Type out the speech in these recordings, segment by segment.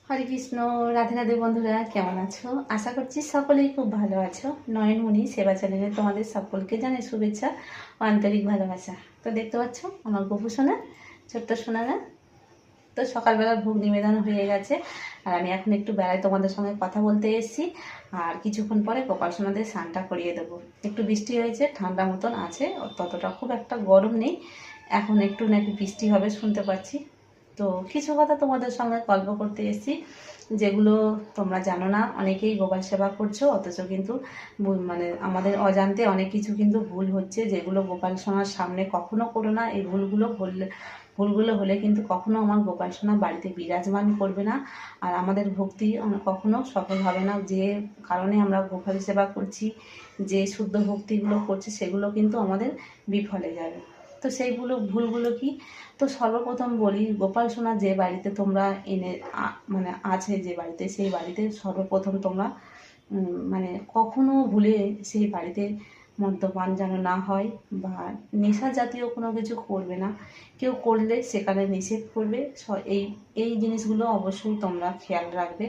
হরে কৃষ্ণ। রাধে রাধে বন্ধুরা, কেমন আছো? আশা করছি সকলেই খুব ভালো আছো। নয়নমণি সেবা চ্যানেলে তোমাদের সকলকে জানাই শুভেচ্ছা ও আন্তরিক ভালোবাসা। তো দেখতে পাচ্ছ আমার গপু সোনা, ছোট্ট সোনারা। তো সকালবেলা ভোগ নিবেদন হয়ে গেছে, আর আমি এখন একটু বেলায় তোমাদের সঙ্গে কথা বলতে এসেছি। আর কিছুক্ষণ পরে গোপাল সোনাদের স্নানটা করিয়ে দেবো। একটু বৃষ্টি হয়েছে, ঠান্ডা মতন আছে, ততটা খুব একটা গরম নেই। এখন একটু নাকি বৃষ্টি হবে শুনতে পাচ্ছি। তো কিছু কথা তোমাদের সঙ্গে গল্প করতে এসেছি, যেগুলো তোমরা জানো না। অনেকেই গোপাল সেবা করছো, অথচ কিন্তু মানে আমাদের অজান্তে অনেক কিছু কিন্তু ভুল হচ্ছে, যেগুলো গোপাল সোনার সামনে কখনো করো না। এই ভুলগুলো হলে কিন্তু কখনো আমার গোপাল সোনা বাড়িতে বিরাজমান করবে না, আর আমাদের ভক্তি কখনো সফল হবে না। যে কারণে আমরা গোপাল সেবা করছি, যে শুদ্ধ ভক্তিগুলো করছি, সেগুলো কিন্তু আমাদের বিফলে যাবে। তো ভুলগুলো কি? তো সর্বপ্রথম বলি, গোপাল সোনা যে বাড়িতে তোমরা এনে মানে আছে, যে বাড়িতে, সেই বাড়িতে সর্বপ্রথম তোমরা মানে কখনো ভুলে সেই বাড়িতে মদ্যপান যেন না হয়, বা নেশা জাতীয় কোনো কিছু করবে না। কেউ করলে সেখানে নিষেধ করবে। এই এই জিনিসগুলো অবশ্যই তোমরা খেয়াল রাখবে।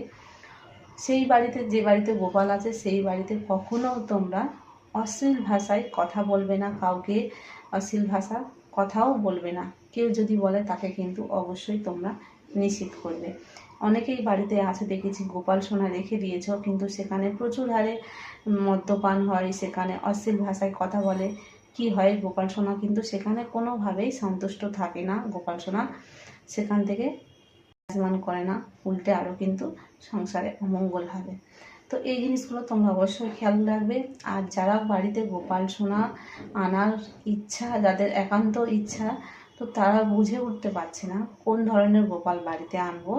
সেই বাড়িতে, যে বাড়িতে গোপাল আছে, সেই বাড়িতে কখনো তোমরা অশ্লীল ভাষায় কথা বলবে না। কাউকে অশ্লীল ভাষা কথাও বলবে না। কেউ যদি বলে তাকে কিন্তু অবশ্যই তোমরা নিষেধ করবে। অনেকেই বাড়িতে আছে দেখেছি, গোপাল সোনা রেখে দিয়েছ, কিন্তু সেখানে প্রচুর হারে মদ্যপান হয়, সেখানে অশ্লীল ভাষায় কথা বলে। কি হয়, গোপাল সোনা কিন্তু সেখানে কোনোভাবেই সন্তুষ্ট থাকে না। গোপাল সোনা সেখান থেকে বিরাজমান করে না, উল্টে আরও কিন্তু সংসারে অমঙ্গল হবে। তো এই জিনিসগুলো তোমরা অবশ্যই খেয়াল রাখবে। আর যারা বাড়িতে গোপাল সোনা আনার ইচ্ছা, যাদের একান্ত ইচ্ছা, তো তারা বুঝে উঠতে পারছে না কোন ধরনের গোপাল বাড়িতে আনবো।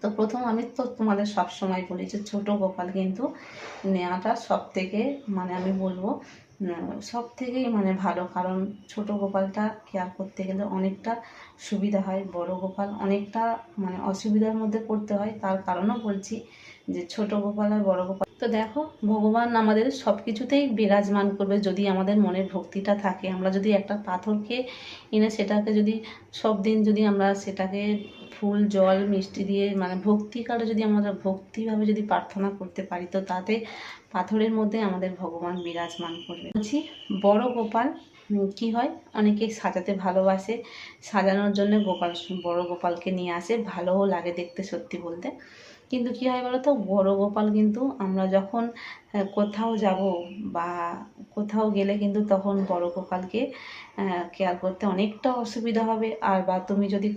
তো প্রথম আমি তো তোমাদের সব সময় বলি যে ছোটো গোপাল কিন্তু নেওয়াটা সব থেকে, মানে আমি বলবো সব থেকেই মানে ভালো। কারণ ছোট গোপালটা কেয়ার করতে গেলে অনেকটা সুবিধা হয়, বড় গোপাল অনেকটা মানে অসুবিধার মধ্যে পড়তে হয়। তার কারণও বলছি যে ছোট গোপাল আর বড় গোপাল। তো দেখো, ভগবান আমাদের সব কিছুতেই বিরাজমান করবে যদি আমাদের মনের ভক্তিটা থাকে। আমরা যদি একটা পাথরকে এনে সেটাকে যদি সব দিন যদি আমরা সেটাকে ফুল জল মিষ্টি দিয়ে মানে ভক্তিকারে যদি আমরা ভক্তিভাবে যদি প্রার্থনা করতে পারি, তো তাতে পাথরের মধ্যে আমাদের ভগবান বিরাজমান করবে। বলছি বড় গোপাল কি হয়, অনেকে সাজাতে ভালোবাসে, সাজানোর জন্য বড় গোপালকে নিয়ে আসে, ভালোও লাগে দেখতে সত্যি বলতে। কিন্তু কী হয় বলো তো, বড় গোপাল কিন্তু আমরা যখন কোথাও যাব বা কোথাও গেলে কিন্তু তখন বড় গোপালকে কেয়ার করতে অনেকটা অসুবিধা হবে। আর বা তুমি যদি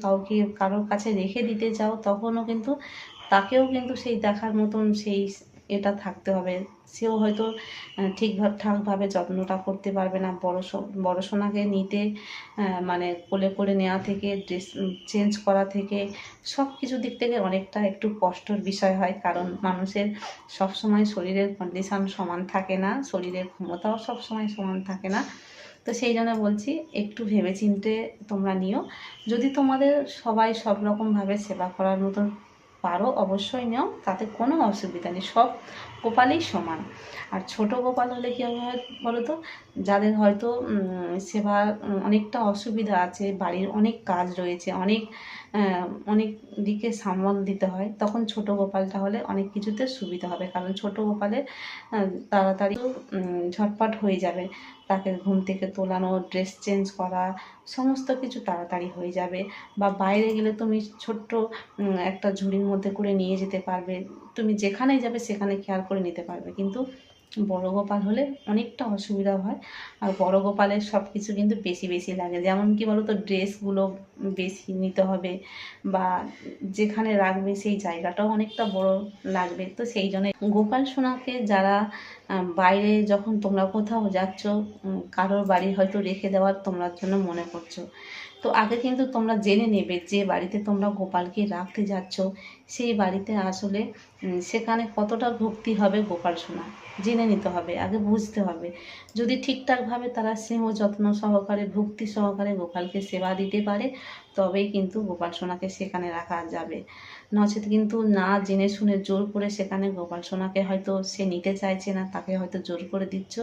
কারোর কাছে রেখে দিতে চাও, তখনও কিন্তু তাকেও কিন্তু সেই দেখার মতন সেই এটা থাকতে হবে। সেও হয়তো ঠিকঠাকভাবে যত্নটা করতে পারবে না। বড় সোনাকে নিতে মানে কোলে করে নেওয়া থেকে, ড্রেস চেঞ্জ করা থেকে, সব কিছু দিক থেকে অনেকটা একটু কষ্টর বিষয় হয়। কারণ মানুষের সবসময় শরীরের কন্ডিশন সমান থাকে না, শরীরের ক্ষমতাও সবসময় সমান থাকে না। তো সেই জন্য বলছি, একটু ভেবেচিন্তে তোমরা নিও। যদি তোমাদের সবাই সব রকমভাবে সেবা করার মতন পারো, অবশ্যই নাও, তাতে কোনো অসুবিধা নেই। সব গোপালই সমান। আর ছোট গোপাল হলে কী হবে বলো তো, যাদের হয়তো সেবার অনেকটা অসুবিধা আছে, বাড়ির অনেক কাজ রয়েছে, অনেক দিকে সামাল দিতে হয়, তখন ছোট গোপালটা হলে অনেক কিছুতে সুবিধা হবে। কারণ ছোট গোপালে তাড়াতাড়ি ঝটপট হয়ে যাবে। তাকে ঘুম থেকে তোলানো, ড্রেস চেঞ্জ করা, সমস্ত কিছু তাড়াতাড়ি হয়ে যাবে। বা বাইরে গেলে তুমি ছোট্ট একটা ঝুড়ির মধ্যে করে নিয়ে যেতে পারবে, তুমি যেখানেই যাবে সেখানে খেয়াল করে নিতে পারবে। কিন্তু বড় গোপাল হলে অনেকটা অসুবিধা হয়। আর বড় গোপালের সব কিছু কিন্তু বেশি বেশি লাগে। যেমন কি বলো তো, ড্রেসগুলো বেশি নিতে হবে, বা যেখানে রাখবে সেই জায়গাটাও অনেকটা বড় লাগবে। তো সেই জন্য গোপাল সোনাকে যারা বাইরে, যখন তোমরা কোথাও যাচ্ছ, কারোর বাড়ি হয়তো রেখে দেওয়ার তোমরা জন্য মনে করছো, তো আগে কিন্তু তোমরা জেনে নেবে যে বাড়িতে তোমরা গোপালকে রাখতে যাচ্ছ, সেই বাড়িতে আসলে সেখানে কতটা ভক্তি হবে গোপাল সোনা, জেনে নিতে হবে, আগে বুঝতে হবে। যদি ঠিকঠাকভাবে তারা স্নেহ যত্ন সহকারে, ভক্তি সহকারে গোপালকে সেবা দিতে পারে, তবেই কিন্তু গোপাল সোনাকে সেখানে রাখা যাবে। নচেত কিন্তু না জেনে শুনে জোর করে সেখানে গোপাল সোনাকে হয়তো সে নিতে চাইছে না, তাকে হয়তো জোর করে দিচ্ছ,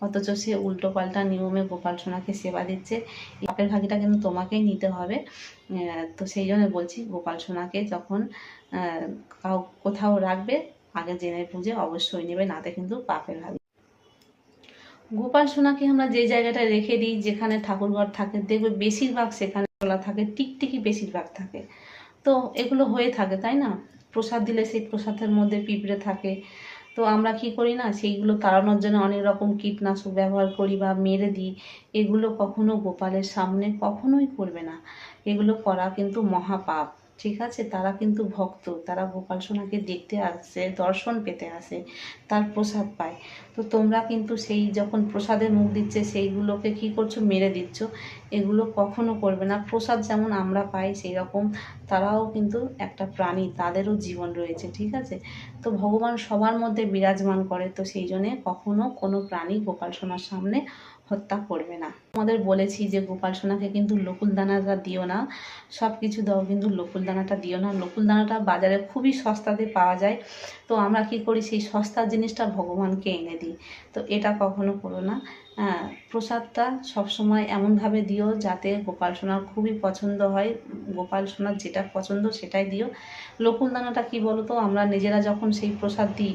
অথচ সে উল্টো পাল্টা নিয়মে গোপাল সোনাকে সেবা দিচ্ছে। পাপের ভাগিটা কিন্তু তোমাকেই নিতে হবে। তো সেই জন্য বলছি, গোপাল সোনাকে যখন কোথাও রাখবে আগে জেনে বুঝে অবশ্যই নেবে, নাতে কিন্তু পাপের ভাগি। গোপাল সোনাকে আমরা যে জায়গাটায় রেখে দিই, যেখানে ঠাকুরঘর থাকে, দেখবে বেশিরভাগ সেখানে তলা থাকে, টিকটিকি বেশিরভাগ থাকে। তো এগুলো হয়ে থাকে, তাই না? প্রসাদ দিলে সেই প্রসাদের মধ্যে পিঁপড়ে থাকে। তো আমরা কি করি না, সেইগুলো তাড়ানোর জন্য অনেক রকম কীটনাশক ব্যবহার করি বা মেরে দিই। এগুলো কখনো গোপালের সামনে কখনোই করবে না। এগুলো করা কিন্তু মহাপাপ। ঠিক আছে? তারা কিন্তু ভক্ত, তারা গোপাল সোনাকে দেখতে আসে, দর্শন পেতে আসে, তার প্রসাদ পায়। তো তোমরা কিন্তু সেই যখন প্রসাদের মুখ দিচ্ছে সেইগুলোকে কি করছো, মেরে দিচ্ছ। এগুলো কখনো করবে না। প্রসাদ যেমন আমরা পাই সেই রকম তারাও কিন্তু একটা প্রাণী, তাদেরও জীবন রয়েছে। ঠিক আছে? তো ভগবান সবার মধ্যে বিরাজমান করে, তো সেই জন্যে কখনো কোনো প্রাণী গোপাল সোনার সামনে হত্যা করবে না। আমাদের বলেছি যে গোপাল সোনাকে কিন্তু লকুল দানাটা দিও না, সব কিছু দাও কিন্তু লকুল দানাটা দিও না। লকুল দানাটা বাজারে খুবই সস্তাতে পাওয়া যায়। তো আমরা কি করি, সেই সস্তার জিনিসটা ভগবানকে এনে দিই। তো এটা কখনো করো না। হ্যাঁ, প্রসাদটা সবসময় এমনভাবে দিও যাতে গোপাল সোনার খুবই পছন্দ হয়। গোপাল সোনার যেটা পছন্দ সেটাই দিও। লকুল দানাটা কী বলো তো, আমরা নিজেরা যখন সেই প্রসাদ দিই,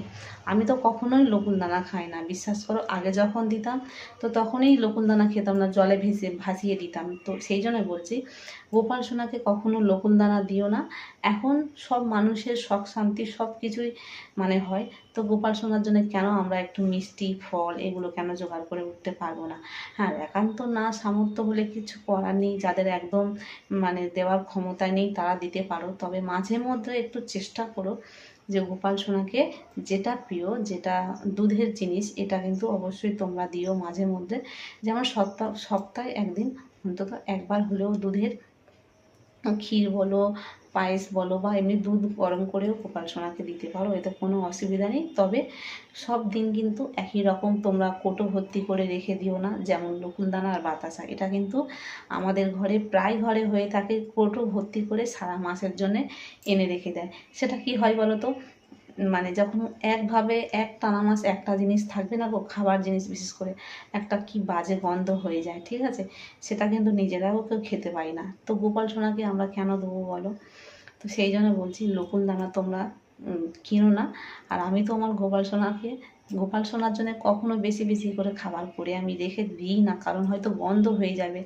আমি তো কখনোই লকুল দানা খাই না, বিশ্বাস করো। আগে যখন দিতাম তো তখনই লকুল দানা খেতাম না, জলে ভাসিয়ে দিতাম। তো সেই জন্য বলছি, গোপাল সোনাকে কখনো লকুল দানা দিও না। এখন সব মানুষের শখ শান্তি সব কিছুই হয়। তো গোপাল সোনার জন্য কেন আমরা একটু মিষ্টি ফল এগুলো কেন জোগাড় করে উঠতে পারবো না? হ্যাঁ, একান্ত না সামর্থ্য হলে কিছু করার নেই, যাদের একদম দেওয়ার ক্ষমতা নেই তারা দিতে পারো। তবে মাঝে মধ্যে একটু চেষ্টা করো যে গোপাল সোনাকে যেটা প্রিয়, যেটা দুধের জিনিস, এটা কিন্তু অবশ্যই তোমরা দিও মাঝে মধ্যে। যেমন সপ্তাহে একদিন অন্তত একবার হলেও দুধের ক্ষীর বলো, পায়েস বলো, বা এমনি দুধ গরম করেও গোপাল সোনাকে দিতে পারো, এতে কোনো অসুবিধা নেই। তবে সব দিন কিন্তু একই রকম তোমরা কোটো ভর্তি করে রেখে দিও না, যেমন লকুলদানা আর বাতাসা। এটা কিন্তু আমাদের ঘরে প্রায় ঘরে হয়ে থাকে, কোটো ভর্তি করে সারা মাসের জন্যে এনে রেখে দেয়। সেটা কি হয় বলো তো, যখন একভাবে টানা মাস একটা জিনিস থাকবে না গো, খাবার জিনিস বিশেষ করে, একটা কি বাজে গন্ধ হয়ে যায়। ঠিক আছে? সেটা কিন্তু নিজেরাও কেউ খেতে পারি না। তো গোপাল সোনাকে আমরা কেন দেবো বলো? তো সেই জন্য বলছি, লকুল দানা তোমরা কিনো না। আর আমি তো আমার গোপাল সোনার জন্য কখনো বেশি বেশি করে খাবার করে আমি রেখে দিই না, কারণ হয়তো গন্ধ হয়ে যাবে।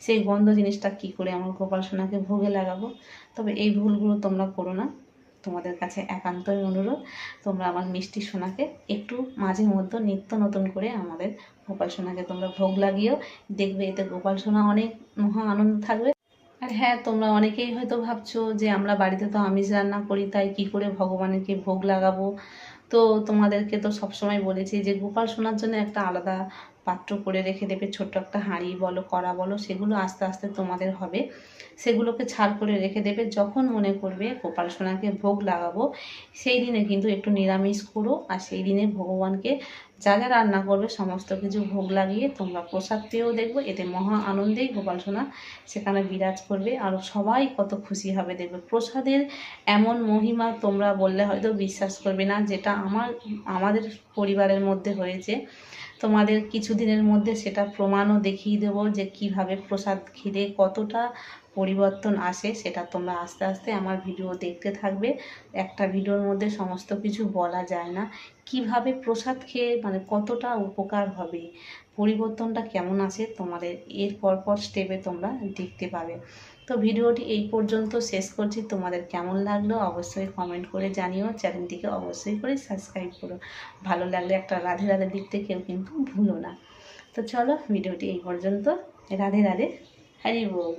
সেই গন্ধ জিনিসটা কি করে আমার গোপাল সোনাকে ভোগে লাগাবো? তবে এই ভুলগুলো তোমরা করো না। তোমাদের কাছে একান্তই অনুরোধ, তোমরা আমার মিষ্টি সোনাকে একটু মাঝে মধ্যে নিত্য নতুন করে আমাদের গোপাল সোনাকে তোমরা ভোগ লাগিও। দেখবে এতে গোপাল সোনা অনেক মহা আনন্দ থাকবে। আর হ্যাঁ, তোমরা অনেকেই হয়তো ভাবছো যে আমরা বাড়িতে তো আমিষ রান্না করি, তাই কি করে ভগবানকে ভোগ লাগাবো। তো তোমাদেরকে তো সবসময় বলেছি যে গোপাল সোনার জন্য একটা আলাদা পাত্র করে রেখে দেবে, ছোট্ট একটা হাঁড়ি বলো, কড়া বলো, সেগুলো আস্তে আস্তে তোমাদের হবে। সেগুলোকে ছাড় করে রেখে দেবে। যখন মনে করবে গোপাল সোনাকে ভোগ লাগাবো, সেই দিনে কিন্তু একটু নিরামিষ করো। আর সেই দিনে ভগবানকে যা যা রান্না করবে সমস্ত কিছু ভোগ লাগিয়ে তোমরা প্রসাদ পেয়েও দেখবে, এতে মহা আনন্দেই গোপাল সোনা সেখানে বিরাজ করবে। আর সবাই কত খুশি হবে দেখবে। প্রসাদের এমন মহিমা তোমরা বললে হয়তো বিশ্বাস করবে না, যেটা আমাদের পরিবারের মধ্যে হয়েছে। তোমাদের কিছুদিনের মধ্যে সেটা প্রমাণও দেখিয়ে দেবো যে কিভাবে প্রসাদ খেলে কতটা পরিবর্তন আসে। সেটা তোমরা আস্তে আস্তে আমার ভিডিও দেখতে থাকবে। একটা ভিডিওর মধ্যে সমস্ত কিছু বলা যায় না। কিভাবে প্রসাদ খেয়ে কতটা উপকার হবে, পরিবর্তনটা কেমন আসে, তোমাদের এর পরপর স্টেপে তোমরা দেখতে পাবে। তো ভিডিওটি এই পর্যন্ত শেষ করছি। তোমাদের কেমন লাগলো অবশ্যই কমেন্ট করে জানিও। চ্যানেলটিকে অবশ্যই করে সাবস্ক্রাইব করো। ভালো লাগলে একটা রাধে রাধে লিখতে কেউ কিন্তু ভুলো না। তো চলো, ভিডিওটি এই পর্যন্ত। রাধে রাধে, হরি বল।